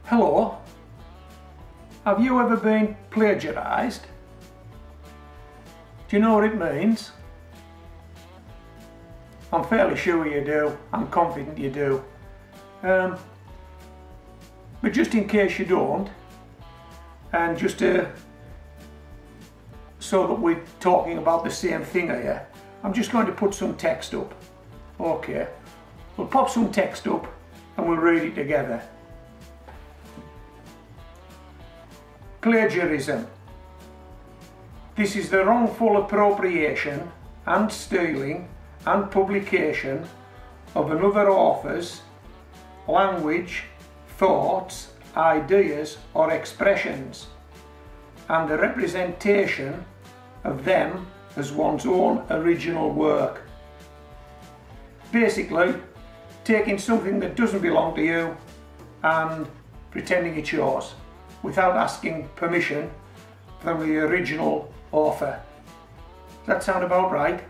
Hello, have you ever been plagiarised? Do you know what it means? I'm fairly sure you do, I'm confident you do. But just in case you don't, and just so that we're talking about the same thing here, I'm just going to put some text up. Okay, we'll pop some text up and we'll read it together. Plagiarism. This is the wrongful appropriation and stealing and publication of another author's language, thoughts, ideas or expressions, and the representation of them as one's own original work. Basically, taking something that doesn't belong to you and pretending it's yours without asking permission from the original author. Does that sound about right?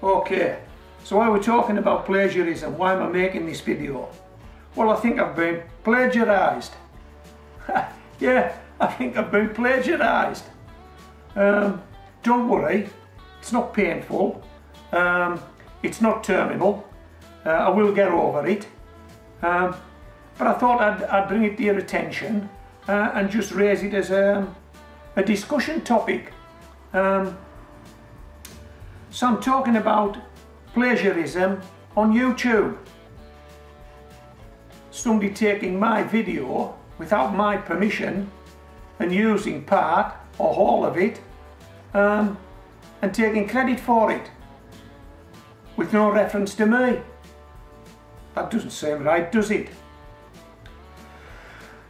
Okay, so while we're talking about plagiarism, why am I making this video? Well, I think I've been plagiarised. Yeah, I think I've been plagiarised. Don't worry, it's not painful, it's not terminal, I will get over it. But I thought I'd bring it to your attention and just raise it as a discussion topic. So I'm talking about plagiarism on YouTube. Somebody taking my video without my permission and using part or all of it and taking credit for it with no reference to me. That doesn't seem right, does it?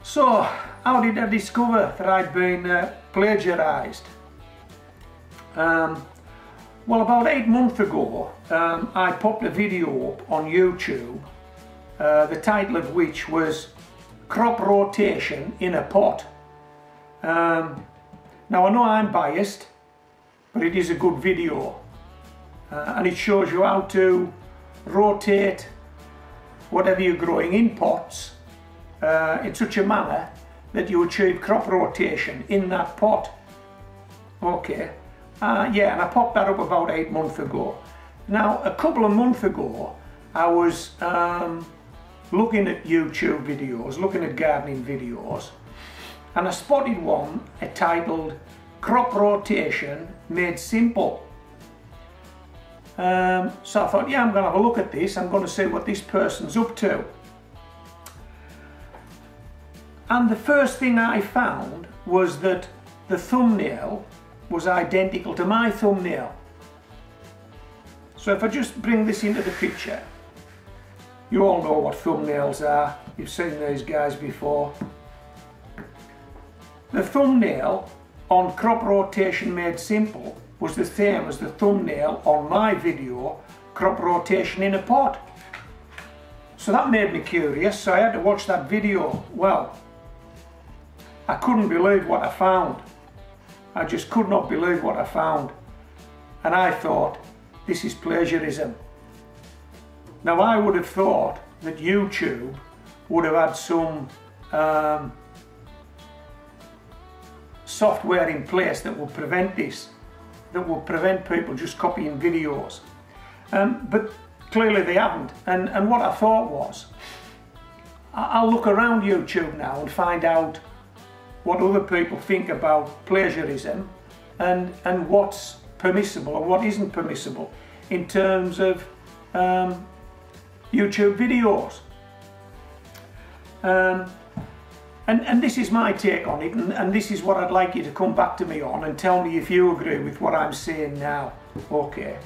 So, how did I discover that I'd been plagiarised? Well, about 8 months ago, I popped a video up on YouTube, the title of which was Crop Rotation in a Pot. Now, I know I'm biased, but it is a good video, and it shows you how to rotate whatever you're growing in pots in such a manner that you achieve crop rotation in that pot. Okay, yeah, and I popped that up about 8 months ago. Now, a couple of months ago, I was looking at YouTube videos, looking at gardening videos, and I spotted one titled Crop Rotation Made Simple. So I thought, yeah, I'm going to have a look at this, I'm going to see what this person's up to. And the first thing I found was that the thumbnail was identical to my thumbnail. So if I just bring this into the picture, you all know what thumbnails are, you've seen these guys before. The thumbnail on Crop Rotation Made Simple was the same as the thumbnail on my video, Crop Rotation in a Pot. So that made me curious, so I had to watch that video. Well, I couldn't believe what I found. I just could not believe what I found. And I thought, this is plagiarism. Now, I would have thought that YouTube would have had some software in place that would prevent this, that would prevent people just copying videos. But clearly they haven't. And what I thought was, I'll look around YouTube now and find out what other people think about plagiarism and what's permissible and what isn't permissible in terms of YouTube videos. And this is my take on it, and this is what I'd like you to come back to me on and tell me if you agree with what I'm saying now. Okay.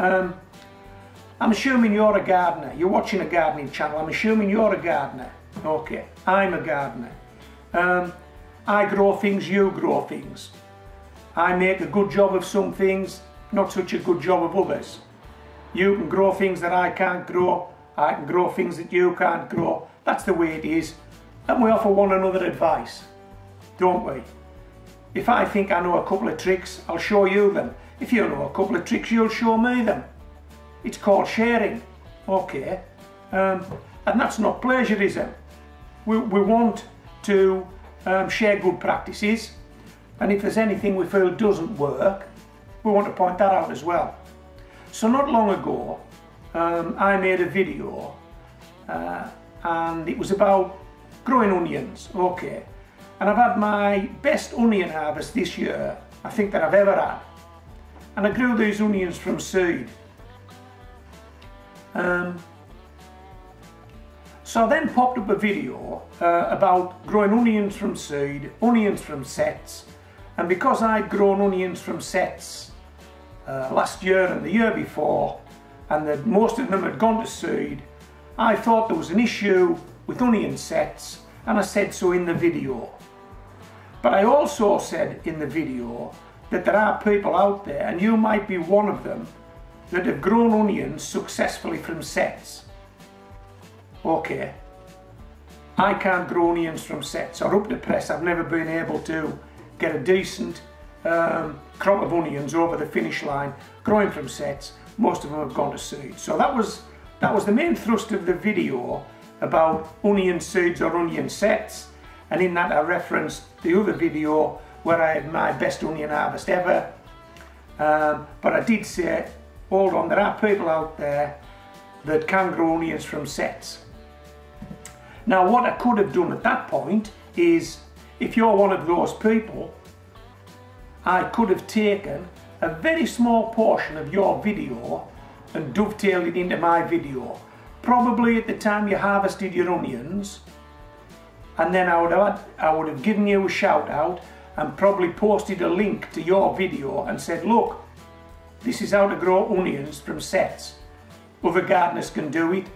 I'm assuming you're a gardener. You're watching a gardening channel. I'm assuming you're a gardener. Okay. I'm a gardener. I grow things, you grow things. I make a good job of some things, not such a good job of others. You can grow things that I can't grow. I can grow things that you can't grow. That's the way it is. And we offer one another advice, don't we? If I think I know a couple of tricks, I'll show you them. If you know a couple of tricks, you'll show me them. It's called sharing. Okay. and that's not plagiarism. We want to share good practices, and if there's anything we feel doesn't work, we want to point that out as well. So not long ago I made a video and it was about growing onions, okay, and I've had my best onion harvest this year I think that I've ever had, and I grew these onions from seed. So I then popped up a video about growing onions from seed, onions from sets, and because I'd grown onions from sets last year and the year before, and that most of them had gone to seed, I thought there was an issue with onion sets, and I said so in the video. But I also said in the video that there are people out there, and you might be one of them, that have grown onions successfully from sets. Okay, I can't grow onions from sets, or up to press I've never been able to get a decent crop of onions over the finish line growing from sets. Most of them have gone to seed. So that was the main thrust of the video about onion seeds or onion sets, and in that I referenced the other video where I had my best onion harvest ever. But I did say, hold on, there are people out there that can grow onions from sets. Now what I could have done at that point is, if you're one of those people, I could have taken a very small portion of your video and dovetailed it into my video, probably at the time you harvested your onions, and then I would have given you a shout out and probably posted a link to your video and said, look, this is how to grow onions from sets. Other gardeners can do it,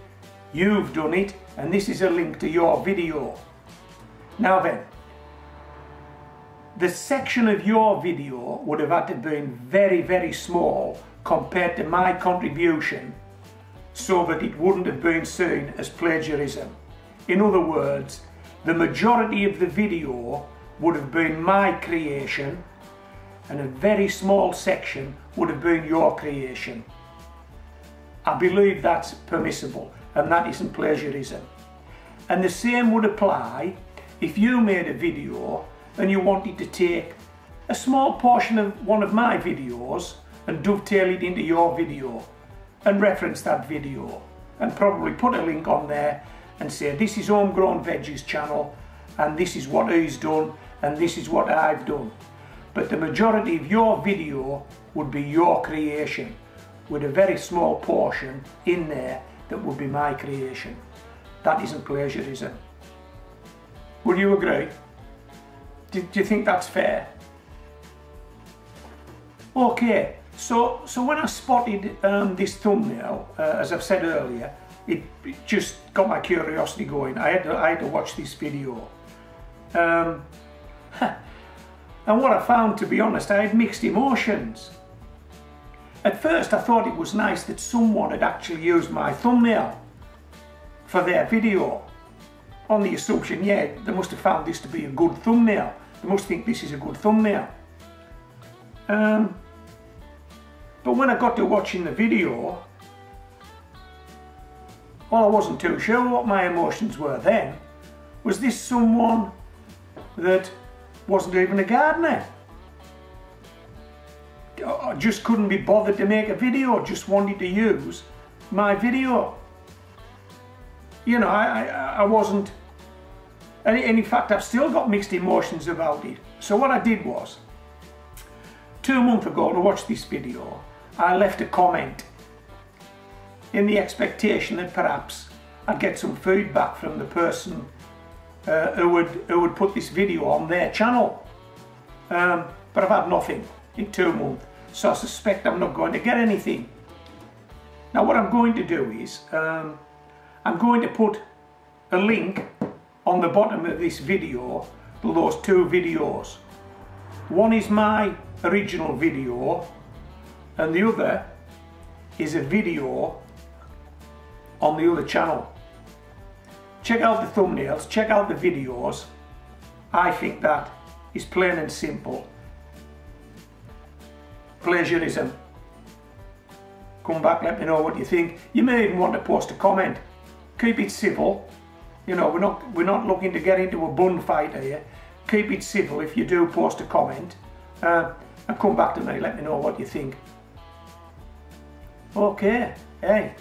you've done it, and this is a link to your video. Now then, the section of your video would have had to be very, very small compared to my contribution, so that it wouldn't have been seen as plagiarism. In other words, the majority of the video would have been my creation, and a very small section would have been your creation. I believe that's permissible, and that isn't plagiarism. And the same would apply if you made a video and you wanted to take a small portion of one of my videos and dovetail it into your video and reference that video and probably put a link on there and say, this is Homegrown Veggies channel, and this is what he's done, and this is what I've done. But the majority of your video would be your creation, with a very small portion in there that would be my creation. That isn't plagiarism. Would you agree? Do you think that's fair? Okay, so when I spotted this thumbnail, as I've said earlier, it just got my curiosity going. I had to watch this video. And what I found, to be honest, I had mixed emotions. At first I thought it was nice that someone had actually used my thumbnail for their video, on the assumption, yeah, they must have found this to be a good thumbnail. They must think this is a good thumbnail. But when I got to watching the video, well, I wasn't too sure what my emotions were then. Was this someone that wasn't even a gardener? I just couldn't be bothered to make a video, just wanted to use my video. You know, I wasn't, and in fact I've still got mixed emotions about it. So what I did was, 2 months ago to watch this video, I left a comment in the expectation that perhaps I'd get some feedback from the person who would put this video on their channel. But I've had nothing in 2 months, so I suspect I'm not going to get anything. Now what I'm going to do is, I'm going to put a link on the bottom of this video to those 2 videos. One is my original video, and the other is a video on the other channel. Check out the thumbnails, check out the videos. I think that is plain and simple plagiarism. Come back, let me know what you think. You may even want to post a comment. keep it civil. You know, we're not looking to get into a bun fight here. Keep it civil if you do post a comment, and come back to me, let me know what you think. Okay, hey,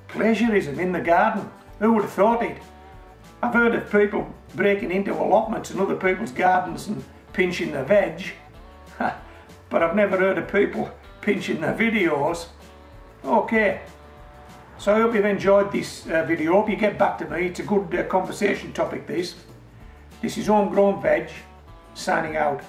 plagiarism in the garden, who would have thought it? I've heard of people breaking into allotments in other people's gardens and pinching their veg, but I've never heard of people pinching their videos. Okay, so I hope you've enjoyed this video. Hope you get back to me. It's a good conversation topic, this. This is Homegrown Veg, signing out.